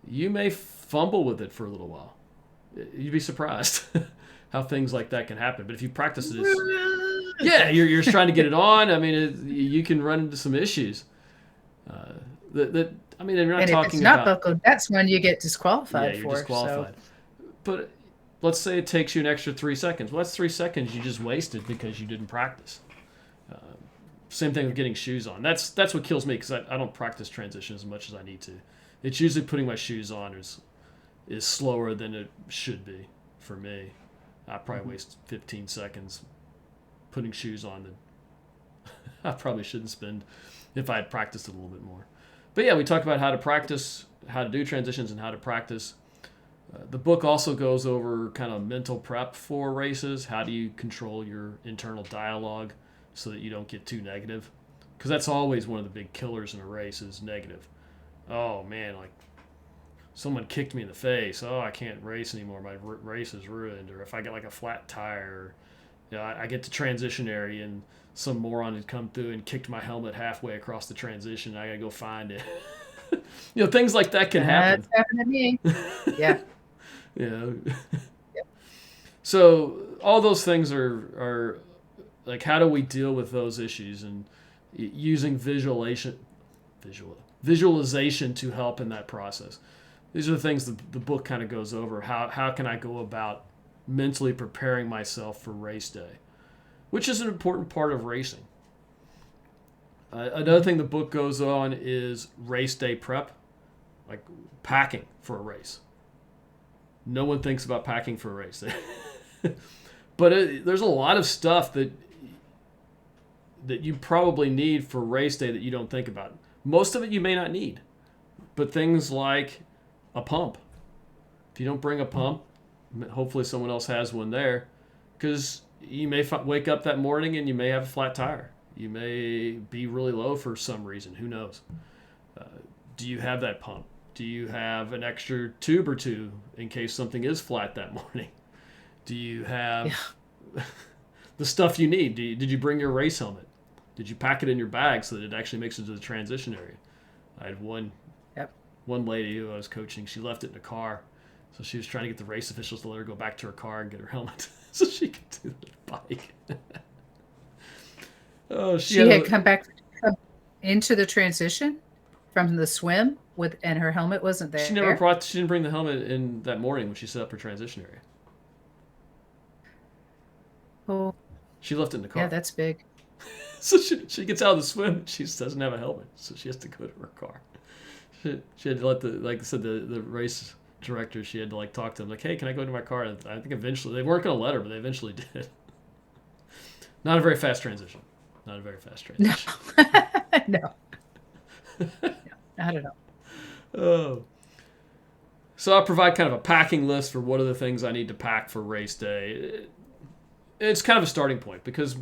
you may fumble with it for a little while. You'd be surprised how things like that can happen. But if you practice it, you're just trying to get it on. I mean, you can run into some issues. We're not
and
talking
if it's not
about
buckled, that's when you get disqualified.
You're disqualified. So. But let's say it takes you an extra 3 seconds. Well, that's 3 seconds you just wasted because you didn't practice. Uh, Same thing with getting shoes on. That's what kills me because I don't practice transition as much as I need to. It's usually putting my shoes on is slower than it should be for me. I probably waste 15 seconds putting shoes on that I probably shouldn't spend if I had practiced it a little bit more. But yeah, we talked about how to practice, how to do transitions, and how to practice. The book also goes over kind of mental prep for races. How do you control your internal dialogue so that you don't get too negative? Because that's always one of the big killers in a race is negative. Oh man, like someone kicked me in the face. Oh, I can't race anymore. My race is ruined. Or if I get like a flat tire, I get to transition area and some moron had come through and kicked my helmet halfway across the transition. I gotta go find it. Things like that can happen.
That's happened to me. Yeah.
Yeah.
Yep.
So all those things are like how do we deal with those issues and using visualization to help in that process. These are the things the book kind of goes over. How can I go about mentally preparing myself for race day, which is an important part of racing. Another thing the book goes on is race day prep, like packing for a race. No one thinks about packing for a race. But there's a lot of stuff that you probably need for race day that you don't think about. Most of it you may not need, but things like a pump. If you don't bring a pump, hopefully someone else has one there, because you may wake up that morning and you may have a flat tire. You may be really low for some reason. Who knows? Do you have that pump? Do you have an extra tube or two in case something is flat that morning? Do you have the stuff you need? Did you bring your race helmet? Did you pack it in your bag so that it actually makes it to the transition area? I had one lady who I was coaching. She left it in the car, so she was trying to get the race officials to let her go back to her car and get her helmet so she could do the bike.
She had come back into the transition from the swim and her helmet wasn't there.
She didn't bring the helmet in that morning when she set up her transition area.
Oh,
she left it in the car.
Yeah, that's big.
So she gets out of the swim. She doesn't have a helmet, so she has to go to her car. She had to let like I said, the race director. She had to talk to him like, hey, can I go to my car? And I think eventually they weren't going to let her, but they eventually did. Not a very fast transition. No.
No. I don't know.
Oh. So I'll provide kind of a packing list for what are the things I need to pack for race day. It's kind of a starting point because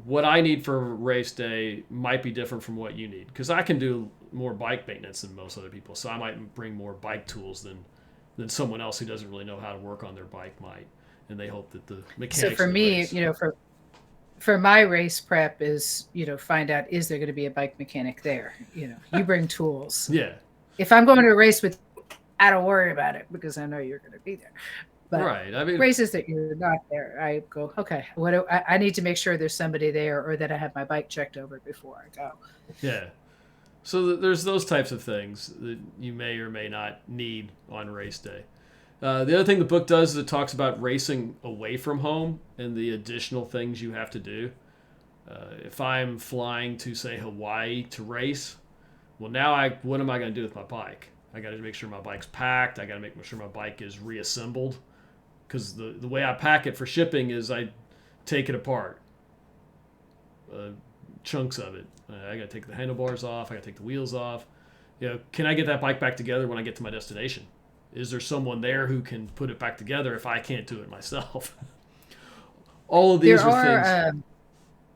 what I need for race day might be different from what you need. Because I can do more bike maintenance than most other people. So I might bring more bike tools than someone else who doesn't really know how to work on their bike might. And they hope that the mechanics.
So for me, for my race prep is, find out, is there going to be a bike mechanic there? You bring tools.
Yeah.
If I'm going to a race with, I don't worry about it because I know you're going to be there. But
right. I mean,
races that you're not there, I go, okay, I need to make sure there's somebody there or that I have my bike checked over before I go.
Yeah. So there's those types of things that you may or may not need on race day. The other thing the book does is it talks about racing away from home and the additional things you have to do. If I'm flying to, say, Hawaii to race, well, now what am I going to do with my bike? I got to make sure my bike's packed. I got to make sure my bike is reassembled. Because the way I pack it for shipping is I take it apart, chunks of it. I got to take the handlebars off. I got to take the wheels off. Can I get that bike back together when I get to my destination? Is there someone there who can put it back together if I can't do it myself? All of these are things.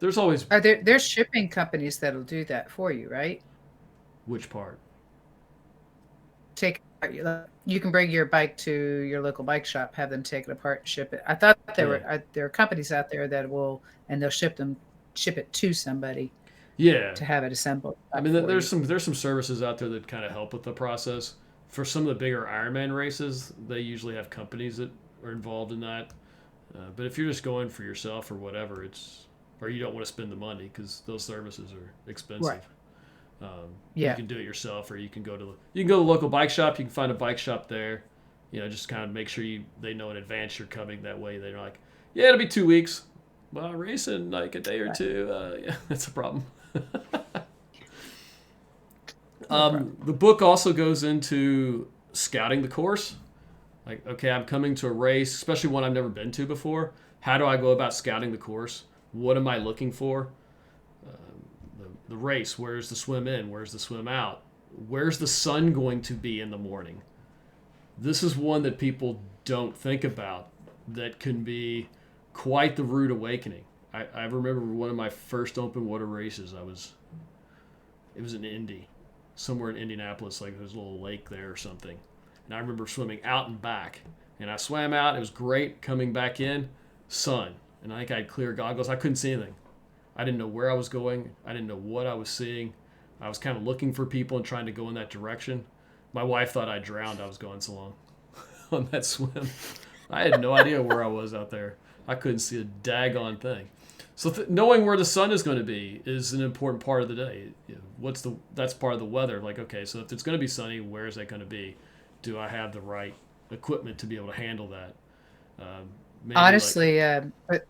There's always
there's shipping companies that'll do that for you, right?
Which part?
You can bring your bike to your local bike shop, have them take it apart and ship it. I thought there are companies out there that they'll ship it to somebody.
Yeah.
To have it assembled.
I mean, there's some services out there that kind of help with the process. For some of the bigger Ironman races, they usually have companies that are involved in that. But if you're just going for yourself or whatever, or you don't want to spend the money because those services are expensive.
Right.
You can do it yourself, or you can go to the local bike shop. You can find a bike shop there, Just kind of make sure they know in advance you're coming. That way they're like, yeah, it'll be 2 weeks. Well, racing like a day or
Right.
two. Yeah, that's a problem.
No problem.
The book also goes into scouting the course. Like, okay, I'm coming to a race, especially one I've never been to before. How do I go about scouting the course? What am I looking for? The race, where's the swim in? Where's the swim out? Where's the sun going to be in the morning? This is one that people don't think about that can be quite the rude awakening. I remember one of my first open water races. It was in Indy, somewhere in Indianapolis, like there's a little lake there or something. And I remember swimming out and back. And I swam out. It was great. Coming back in, sun. And I think I had clear goggles. I couldn't see anything. I didn't know where I was going. I didn't know what I was seeing. I was kind of looking for people and trying to go in that direction. My wife thought I drowned. I was going so long on that swim. I had no idea where I was out there. I couldn't see a daggone thing. So knowing where the sun is going to be is an important part of the day. That's part of the weather. Like, okay, so if it's going to be sunny, where is that going to be? Do I have the right equipment to be able to handle that? Maybe like,
Honestly, but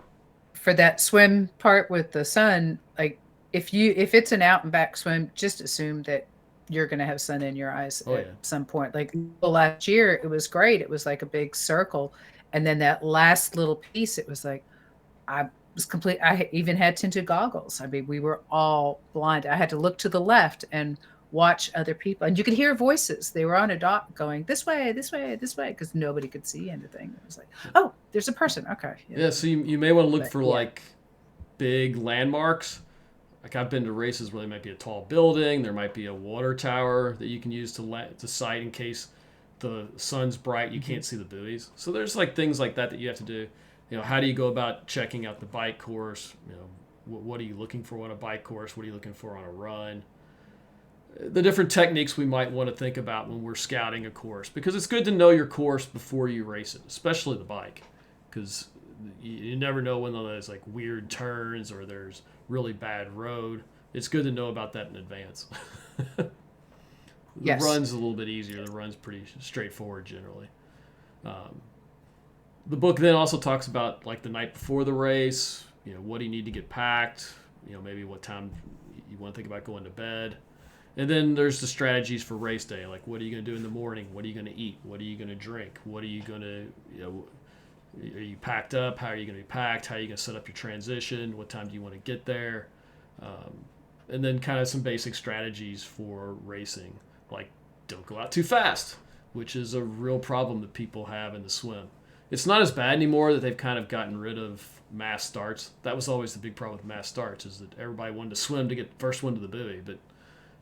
for that swim part with the sun, like if it's an out and back swim, just assume that you're going to have sun in your eyes
oh
at
yeah,
some point. Like last year, it was great. It was like a big circle, and then that last little piece, it was like I was complete. I even had tinted goggles. I mean, we were all blind. I had to look to the left and watch other people, and you could hear voices. They were on a dot going this way, this way, this way, because nobody could see anything. It was like, oh, there's a person. Okay,
yeah. So you may want to look
but
for
yeah,
like big landmarks. Like I've been to races where there might be a tall building, there might be a water tower that you can use to sight in case the sun's bright, you
mm-hmm.
can't see the buoys. So there's like things like that you have to do. How do you go about checking out the bike course? What are you looking for on a bike course? What are you looking for on a run? The different techniques we might want to think about when we're scouting a course, because it's good to know your course before you race it, especially the bike, because you never know when there's like weird turns or there's really bad road. It's good to know about that in advance. The
Yes,
run's a little bit easier. The run's pretty straightforward generally. Um, the book then also talks about like the night before the race. What do you need to get packed? Maybe what time you want to think about going to bed. And then there's the strategies for race day. Like, what are you going to do in the morning? What are you going to eat? What are you going to drink? What are you going to, are you packed up? How are you going to be packed? How are you going to set up your transition? What time do you want to get there? Um, and then kind of some basic strategies for racing, like don't go out too fast, which is a real problem that people have in the swim. It's not as bad anymore that they've kind of gotten rid of mass starts. That was always the big problem with mass starts, is that everybody wanted to swim to get the first one to the buoy, but it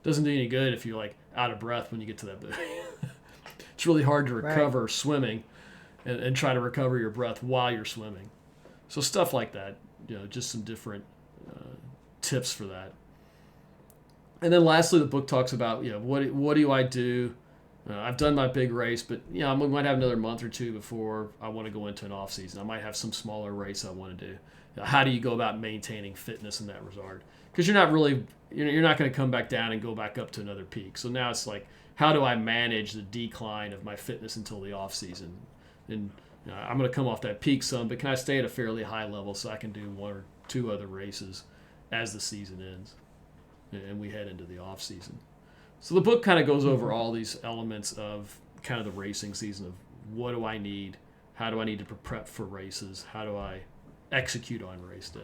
doesn't do any good if you're like out of breath when you get to that buoy. It's really hard to
right.
recover swimming and try to recover your breath while you're swimming. So stuff like that, just some different tips for that. And then lastly, the book talks about what do I do? I've done my big race, but I might have another month or two before I want to go into an off season. I might have some smaller race I want to do. How do you go about maintaining fitness in that regard? Because you're not going to come back down and go back up to another peak. So now it's like, how do I manage the decline of my fitness until the off season? And I'm going to come off that peak some, but can I stay at a fairly high level so I can do one or two other races as the season ends and we head into the off season? So the book kind of goes over
Mm-hmm.
all these elements of kind of the racing season of what do I need? How do I need to prep for races? How do I execute on race day?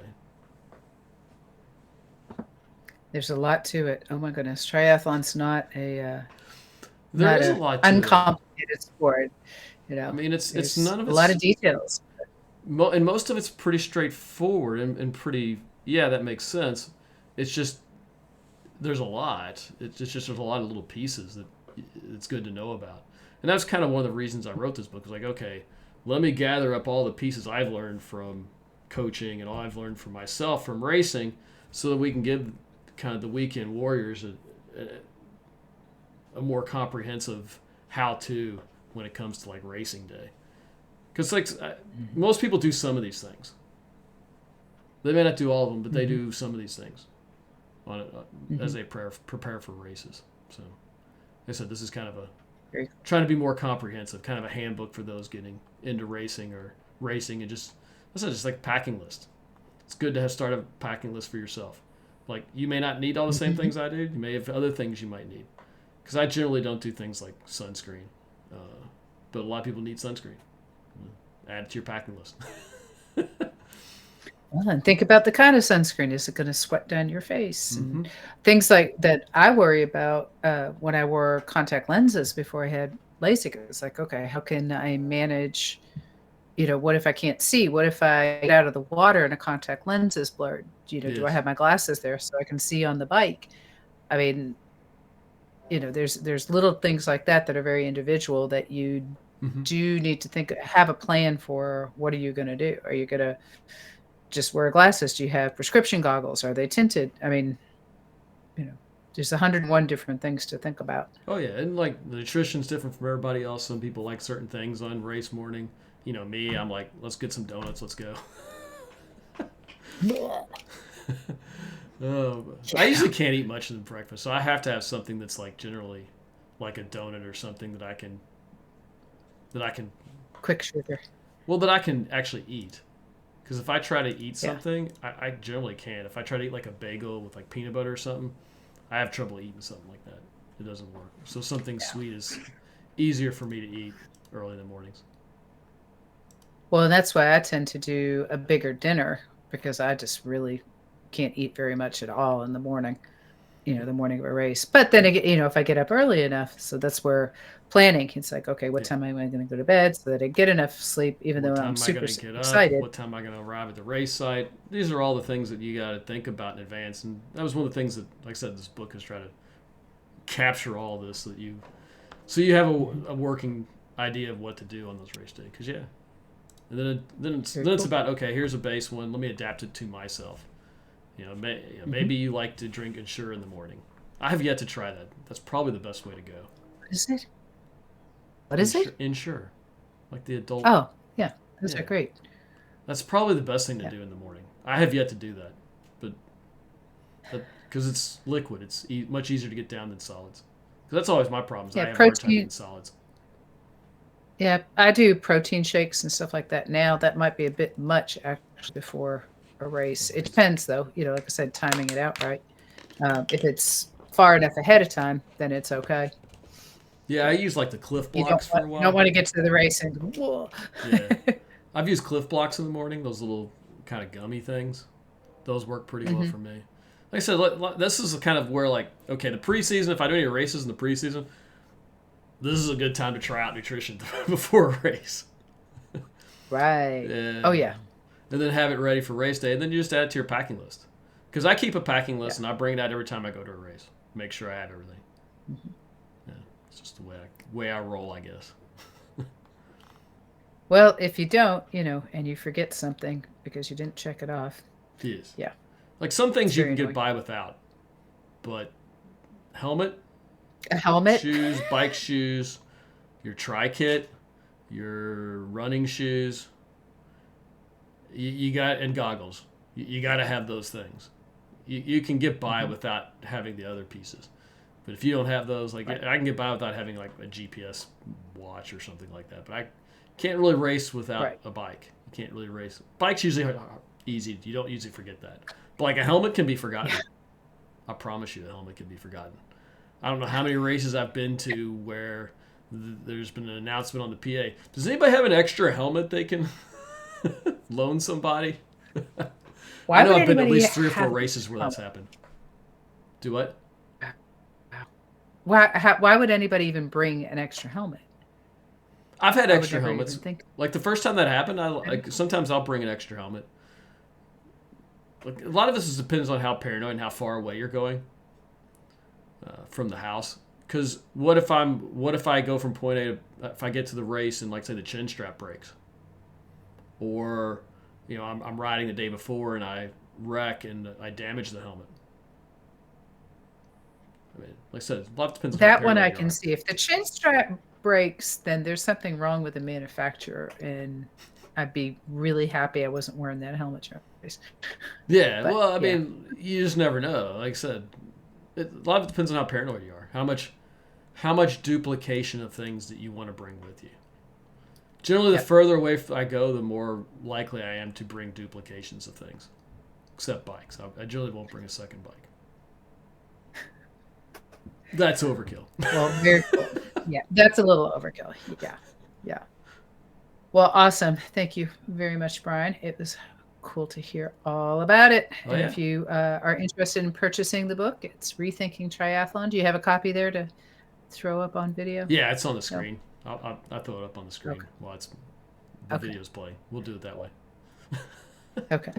There's a lot to it. Oh my goodness, triathlon's
There
not
is a
a
lot to it.
uncomplicated sport.
I mean, it's
There's
none of
a lot
it's
of details.
and most of it's pretty straightforward and pretty, yeah, that makes sense. It's just there's a lot. It's just there's a lot of little pieces that it's good to know about. And that's kind of one of the reasons I wrote this book. Was like, okay, let me gather up all the pieces I've learned from coaching and all I've learned from myself from racing, so that we can give kind of the weekend warriors a more comprehensive how to when it comes to like racing day. Because like
Mhm.
most people do some of these things. They may not do all of them, but they
Mhm.
do some of these things as
Mhm.
they prepare for races. So, like I said, this is kind of a
Very
trying to be more comprehensive, kind of a handbook for those getting into racing or racing, and just I said, just like packing list. It's good to have start a packing list for yourself. Like you may not need all the same
Mhm.
things I do. You may have other things you might need. Because I generally don't do things like sunscreen, uh, but a lot of people need sunscreen. Add it to your packing list.
Well, and think about the kind of sunscreen. Is it going to sweat down your face? And
Mm-hmm.
things like that I worry about when I wore contact lenses before I had LASIK. It's like, okay, how can I manage, what if I can't see? What if I get out of the water and a contact lens is blurred? Do I
Yes.
have my glasses there so I can see on the bike? I mean, there's little things like that that are very individual that you
Mm-hmm.
do need to have a plan for. What are you going to do? Are you going to just wear glasses? Do you have prescription goggles? Are they tinted? I mean, you know, there's 101 different things to think about.
Oh yeah, and like the nutrition's different from everybody else. Some people like certain things on race morning. Me, I'm like, let's get some donuts, let's go. I
Yeah.
usually can't eat much in breakfast, so I have to have something that's like generally like a donut or something that I can
Quick sugar.
that I can actually eat. Because if I try to eat
Yeah.
something, I generally can't. If I try to eat like a bagel with like peanut butter or something, I have trouble eating something like that. It doesn't work. So something
Yeah.
sweet is easier for me to eat early in the mornings.
Well, that's why I tend to do a bigger dinner because I just really can't eat very much at all in the morning. The morning of a race. But then again, if I get up early enough, so that's where planning, it's like, okay, what
Yeah.
time am I going to go to bed so that I get enough sleep, even
What
though I'm
time am I
super
going to get up?
excited.
What time am I going to arrive at the race site? These are all the things that you got to think about in advance. And that was one of the things that, like I said, this book is trying to capture all this so you have
Mhm.
a working idea of what to do on those race days. Because yeah, and
Very
then it's
cool.
about okay, here's a base one. Let me adapt it to myself.
Mhm.
Maybe you like to drink Ensure in the morning. I have yet to try that. That's probably the best way to go.
What is it? What is it?
Ensure, like the adult.
Oh, yeah, those are
Yeah,
great.
that's probably the best thing to
Yeah.
do in the morning. I have yet to do that, but because it's liquid, it's much easier to get down than solids. 'Cause that's always my problems.
Yeah,
I have a hard time
protein
getting solids.
yeah, I do protein shakes and stuff like that now. That might be a bit much actually before a race. It depends though, like I said, timing it out right. If it's far enough ahead of time, then it's okay.
Yeah, I
But
use like the Cliff
you don't
Blocks for
want
a
you don't
while.
wanna get to the race and go, "Whoa."
Yeah, I've used Cliff Blocks in the morning. Those little kind of gummy things. Those work pretty well
Mhm.
for me. Like I said, this is kind of where like okay, the preseason. If I do any races in the preseason, this is a good time to try out nutrition before a race.
Right. Oh,
Yeah,
yeah.
and then have it ready for race day, and then you just add it to your packing list. Because I keep a packing
Yeah.
list and I bring it out every time I go to a race. Make sure I have everything.
Mhm.
Yeah, it's just the way I roll, I guess.
Well, if you don't, and you forget something because you didn't check it off,
It is.
yeah,
Like some
it's
things you
very
can get
annoying.
by without, but helmet,
A helmet?
shoes, bike shoes, your tri kit, your running shoes, you got and goggles. You got to have those things. You can get by
Mhm.
without having the other pieces. But if you don't have those, like
Right.
I can get by without having like a GPS watch or something like that. But I can't really race without
Right.
a bike. You can't really race. Bikes usually are easy. You don't usually forget that. But like a helmet can be forgotten.
Yeah.
I promise you, a helmet can be forgotten. I don't know how many races I've been to where there's been an announcement on the PA. Does anybody have an extra helmet they can loan somebody? I
Why
know
would
I've been to at
anybody
least 3 or 4
have an
races
extra
where that's
helmet?
happened. Do what?
Wow. Wow. Why would anybody even bring an extra helmet?
I've had
I would
extra
never even
helmets.
think.
Like the first time that happened, I
Okay.
like sometimes I'll bring an extra helmet. Like a lot of this depends on how paranoid and how far away you're going from the house. Because what if I go from point A to if I get to the race and like say the chin strap breaks, or I'm riding the day before and I wreck and I damage the helmet. I mean, like I said, a lot depends on how
That one
paranoid
I
you
can
are.
see. If the chin strap breaks, then there's something wrong with the manufacturer, and I'd be really happy I wasn't wearing that helmet choice.
Yeah,
But
well, I
yeah.
mean, you just never know. Like I said, a lot of it depends on how paranoid you are. how much duplication of things that you want to bring with you. Generally, the further away I go, the more likely I am to bring duplications of things. Except bikes. I generally won't bring a second bike. That's overkill.
Well, very cool. Yeah, that's a little overkill. Yeah. Well, awesome. Thank you very much, Brian. It was cool to hear all about it. And if you are interested in purchasing the book, it's Rethinking Triathlon. Do you have a copy there to throw up on video?
Yeah, it's on the screen. No? I'll throw it up on the screen while the video's playing. We'll do it that way.
Okay.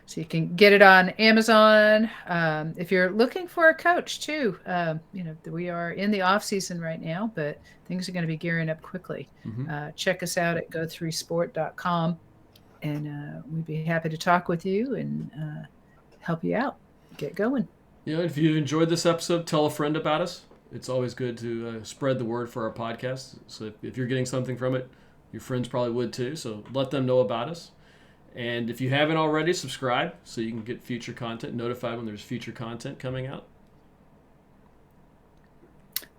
So you can get it on Amazon. If you're looking for a coach too, we are in the off season right now, but things are going to be gearing up quickly. Check us out at go3sport.com, and we'd be happy to talk with you and help you out. Get going.
If you've enjoyed this episode, tell a friend about us. It's always good to spread the word for our podcast. So if you're getting something from it, your friends probably would too. So let them know about us. And if you haven't already, subscribe so you can get future content, notified when there's future content coming out.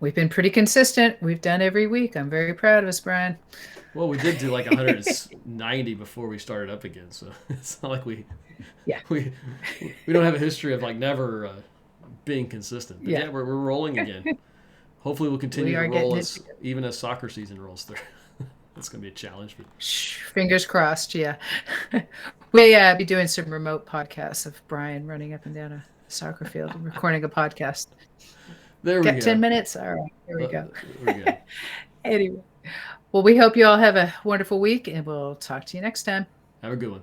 We've been pretty consistent. We've done every week. I'm very proud of us, Brian.
Well, we did do like 190 before we started up again. So it's not like we don't have a history of like never being consistent. But we're rolling again. Hopefully we'll continue to roll even as soccer season rolls through. That's going to be a challenge. But
fingers crossed, yeah. We'll be doing some remote podcasts of Brian running up and down a soccer field and recording a podcast.
There we go.
Got 10 minutes? All right, here we go.
We're good.
Anyway, well, we hope you all have a wonderful week, and we'll talk to you next time.
Have a good one.